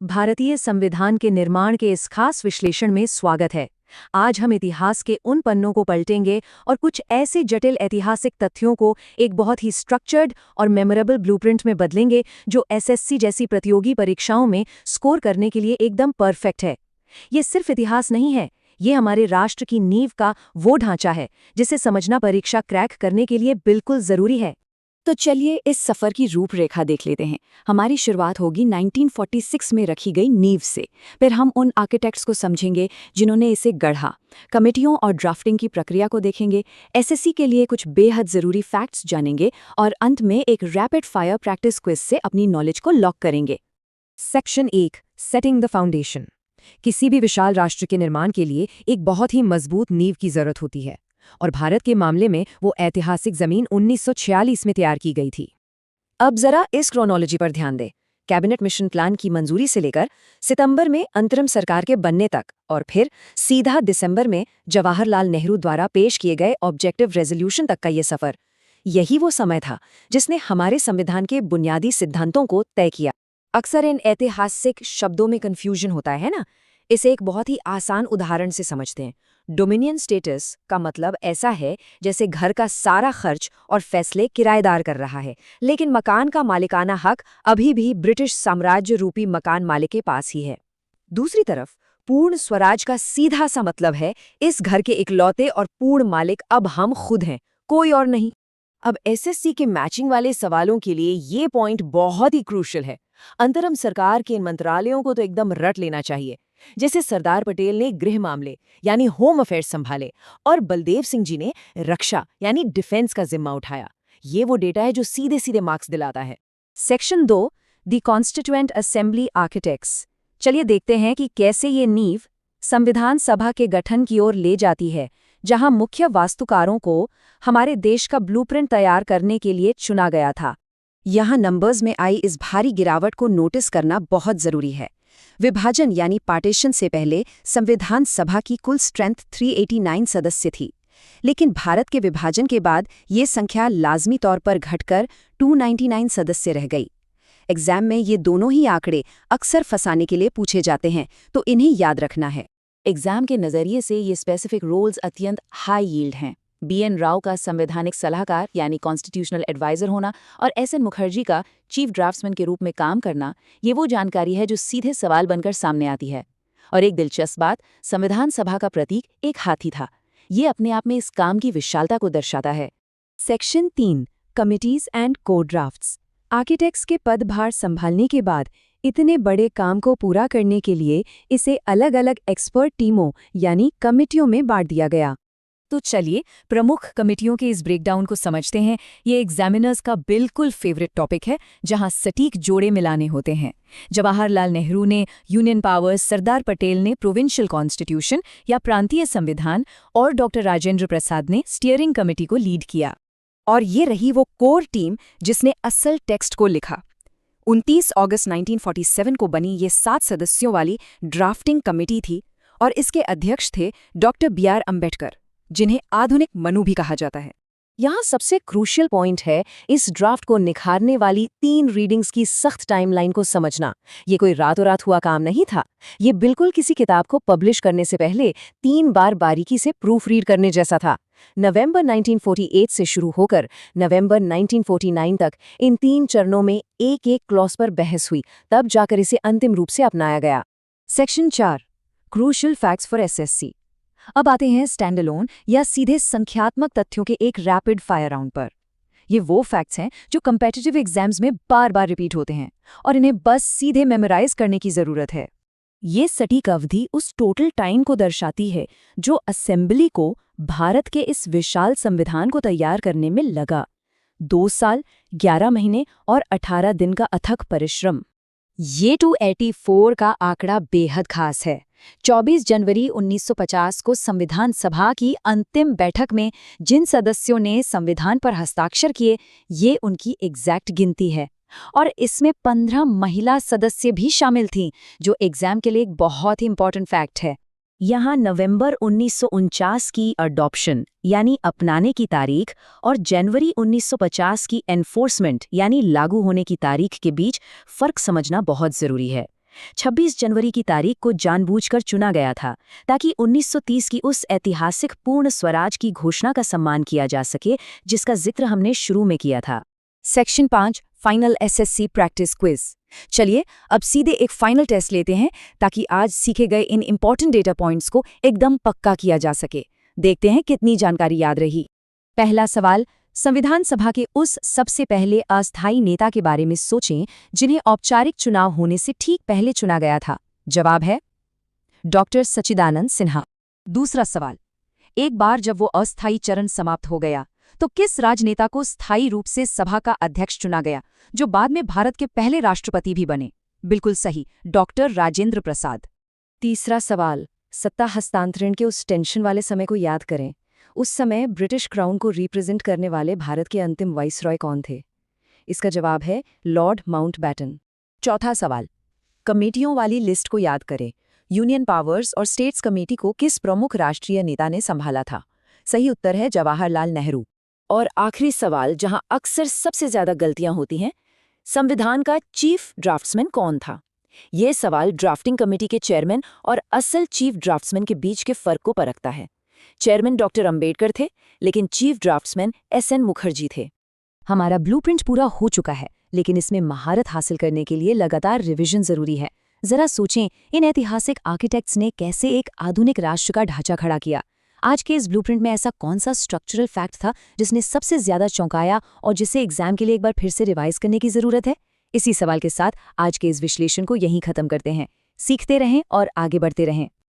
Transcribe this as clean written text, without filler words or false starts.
भारतीय संविधान के निर्माण के इस खास विश्लेषण में स्वागत है। आज हम इतिहास के उन पन्नों को पलटेंगे और कुछ ऐसे जटिल ऐतिहासिक तथ्यों को एक बहुत ही स्ट्रक्चर्ड और मेमोरेबल ब्लूप्रिंट में बदलेंगे जो एसएससी जैसी प्रतियोगी परीक्षाओं में स्कोर करने के लिए एकदम परफेक्ट है। ये सिर्फ इतिहास नहीं है, ये हमारे राष्ट्र की नींव का वो ढांचा है जिसे समझना परीक्षा क्रैक करने के लिए बिल्कुल जरूरी है। तो चलिए इस सफर की रूपरेखा देख लेते हैं। हमारी शुरुआत होगी 1946 में रखी गई नींव से। फिर हम उन आर्किटेक्ट्स को समझेंगे जिन्होंने इसे गढ़ा, कमेटियों और ड्राफ्टिंग की प्रक्रिया को देखेंगे, एसएससी के लिए कुछ बेहद जरूरी फैक्ट्स जानेंगे और अंत में एक रैपिड फायर प्रैक्टिस क्विज से अपनी नॉलेज को लॉक करेंगे। Section 1, setting the foundation. किसी भी विशाल राष्ट्र के निर्माण के लिए एक बहुत ही मजबूत नींव की जरूरत होती है, और भारत के मामले में वो ऐतिहासिक जमीन 1946 में तैयार की गई थी। अब जरा इस क्रोनोलॉजी पर ध्यान दें। कैबिनेट मिशन प्लान की मंजूरी से लेकर सितंबर में अंतरिम सरकार के बनने तक और फिर सीधा दिसंबर में जवाहरलाल नेहरू द्वारा पेश किए गए ऑब्जेक्टिव रेजोल्यूशन तक का ये सफर, यही वो समय था जिसने हमारे संविधान के बुनियादी सिद्धांतों को तय किया। अक्सर इन ऐतिहासिक शब्दों में कन्फ्यूजन होता है ना। इसे एक बहुत ही आसान उदाहरण से समझते हैं। डोमिनियन स्टेटस का मतलब ऐसा है जैसे घर का सारा खर्च और फैसले किराएदार कर रहा है, लेकिन मकान का मालिकाना हक अभी भी ब्रिटिश साम्राज्य रूपी मकान मालिक के पास ही है। दूसरी तरफ पूर्ण स्वराज का सीधा सा मतलब है इस घर के इकलौते और पूर्ण मालिक अब हम खुद हैं, कोई और नहीं। अब एसएससी के मैचिंग वाले सवालों के लिए ये पॉइंट बहुत ही क्रूशियल है। अंतरिम सरकार के इन मंत्रालयों को तो एकदम रट लेना चाहिए। जैसे सरदार पटेल ने गृह मामले यानी होम अफेयर्स संभाले और बलदेव सिंह जी ने रक्षा यानी डिफेंस का जिम्मा उठाया। ये वो डेटा है जो सीधे सीधे मार्क्स दिलाता है। Section 2, the constituent assembly architects. चलिए देखते हैं कि कैसे ये नींव संविधान सभा के गठन की ओर ले जाती है, जहां मुख्य वास्तुकारों को हमारे देश का ब्लूप्रिंट तैयार करने के लिए चुना गया था। यहाँ नंबर्स में आई इस भारी गिरावट को नोटिस करना बहुत जरूरी है। विभाजन यानी पार्टीशन से पहले संविधान सभा की कुल स्ट्रेंथ 389 सदस्य थी, लेकिन भारत के विभाजन के बाद ये संख्या लाजमी तौर पर घटकर 299 सदस्य रह गई। एग्जाम में ये दोनों ही आंकड़े अक्सर फंसाने के लिए पूछे जाते हैं, तो इन्हें याद रखना है। एग्जाम के नजरिए से ये स्पेसिफिक रोल्स अत्यंत हाई यील्ड हैं। बीएन राव का संवैधानिक सलाहकार यानी कॉन्स्टिट्यूशनल एडवाइजर होना और एसएन मुखर्जी का चीफ ड्राफ्ट्समैन के रूप में काम करना, ये वो जानकारी है जो सीधे सवाल बनकर सामने आती है। और एक दिलचस्प बात, संविधान सभा का प्रतीक एक हाथी था। ये अपने आप में इस काम की विशालता को दर्शाता है। Section 3, committees and code drafts. Architects के पदभार संभालने के बाद इतने बड़े काम को पूरा करने के लिए इसे अलग अलग एक्सपर्ट टीमों यानी कमिटियों में बांट दिया गया। तो चलिए प्रमुख कमिटियों के इस ब्रेकडाउन को समझते हैं। ये एग्जामिनर्स का बिल्कुल फेवरेट टॉपिक है, जहां सटीक जोड़े मिलाने होते हैं। जवाहरलाल नेहरू ने यूनियन पावर्स, सरदार पटेल ने प्रोविंशियल कॉन्स्टिट्यूशन या प्रांतीय संविधान और डॉक्टर राजेंद्र प्रसाद ने स्टीयरिंग कमेटी को लीड किया। और ये रही वो कोर टीम जिसने असल टेक्स्ट को लिखा। 29 अगस्त 1947 को बनी ये 7 सदस्यों वाली ड्राफ्टिंग कमेटी थी और इसके अध्यक्ष थे डॉक्टर BR अम्बेडकर, जिन्हें आधुनिक मनु भी कहा जाता है। यहाँ सबसे क्रूशियल पॉइंट है इस ड्राफ्ट को निखारने वाली 3 रीडिंग्स की सख्त टाइमलाइन को समझना। ये कोई रातों रात हुआ काम नहीं था। ये बिल्कुल किसी किताब को पब्लिश करने से पहले 3 बार बारीकी से प्रूफ रीड करने जैसा था। नवंबर 1948 से शुरू होकर नवंबर 1949 तक इन 3 चरणों में एक एक क्लॉज पर बहस हुई, तब जाकर इसे अंतिम रूप से अपनाया गया। Section 4, crucial facts for SSC. अब आते हैं स्टैंडअलोन या सीधे संख्यात्मक तथ्यों के एक रैपिड फायर राउंड पर। ये वो फैक्ट्स हैं जो कम्पिटिटिव एग्जाम्स में बार बार रिपीट होते हैं और इन्हें बस सीधे मेमोराइज करने की जरूरत है। ये सटीक अवधि उस टोटल टाइम को दर्शाती है जो असेंबली को भारत के इस विशाल संविधान को तैयार करने में लगा। 2 साल, 11 महीने और 18 दिन का अथक परिश्रम। ये 284 का आंकड़ा बेहद खास है। 24 जनवरी 1950 को संविधान सभा की अंतिम बैठक में जिन सदस्यों ने संविधान पर हस्ताक्षर किए, ये उनकी एग्जैक्ट गिनती है। और इसमें 15 महिला सदस्य भी शामिल थीं, जो एग्जाम के लिए एक बहुत ही इंपॉर्टेंट फैक्ट है। यहाँ नवंबर 1949 की अडॉप्शन यानी अपनाने की तारीख और जनवरी 1950 की एनफोर्समेंट यानी लागू होने की तारीख के बीच फर्क समझना बहुत जरूरी है। 26 जनवरी की तारीख को जानबूझकर चुना गया था ताकि 1930 की उस ऐतिहासिक पूर्ण स्वराज की घोषणा का सम्मान किया जा सके जिसका जिक्र हमने शुरू में किया था। Section 5 final SSC practice quiz. चलिए अब सीधे एक फाइनल टेस्ट लेते हैं ताकि आज सीखे गए इन इंपॉर्टेंट डेटा पॉइंट्स को एकदम पक्का किया जा सके। देखते हैं कितनी जानकारी याद रही। पहला सवाल, संविधान सभा के उस सबसे पहले अस्थायी नेता के बारे में सोचें जिन्हें औपचारिक चुनाव होने से ठीक पहले चुना गया था। जवाब है डॉक्टर सच्चिदानंद सिन्हा। दूसरा सवाल, एक बार जब वो अस्थायी चरण समाप्त हो गया तो किस राजनेता को स्थायी रूप से सभा का अध्यक्ष चुना गया जो बाद में भारत के पहले राष्ट्रपति भी बने? बिल्कुल सही, डॉक्टर राजेंद्र प्रसाद। तीसरा सवाल, सत्ता हस्तांतरण के उस टेंशन वाले समय को याद करें। उस समय ब्रिटिश क्राउन को रिप्रेजेंट करने वाले भारत के अंतिम वाइसरॉय कौन थे? इसका जवाब है लॉर्ड माउंटबैटन। चौथा सवाल, कमेटियों वाली लिस्ट को याद करें। यूनियन पावर्स और स्टेट्स कमेटी को किस प्रमुख राष्ट्रीय नेता ने संभाला था? सही उत्तर है जवाहरलाल नेहरू। और आखिरी सवाल, जहां अक्सर सबसे ज्यादा गलतियां होती हैं, संविधान का चीफ ड्राफ्ट्समैन कौन था? यह सवाल ड्राफ्टिंग कमेटी के चेयरमैन और असल चीफ ड्राफ्ट्समैन के बीच के फर्क को परखता है। चेयरमैन डॉक्टर अंबेडकर थे, लेकिन चीफ ड्राफ्ट्समैन एसएन मुखर्जी थे। हमारा ब्लूप्रिंट पूरा हो चुका है, लेकिन इसमें महारत हासिल करने के लिए लगातार रिवीजन जरूरी है। जरा सोचें, इन ऐतिहासिक आर्किटेक्ट्स ने कैसे एक आधुनिक राष्ट्र का ढांचा खड़ा किया। आज के इस ब्लूप्रिंट में ऐसा कौन सा स्ट्रक्चरल फैक्ट था जिसने सबसे ज्यादा चौंकाया और जिसे एग्जाम के लिए एक बार फिर से रिवाइज करने की जरूरत है? इसी सवाल के साथ आज के इस विश्लेषण को यहीं खत्म करते हैं। सीखते रहें और आगे बढ़ते रहें।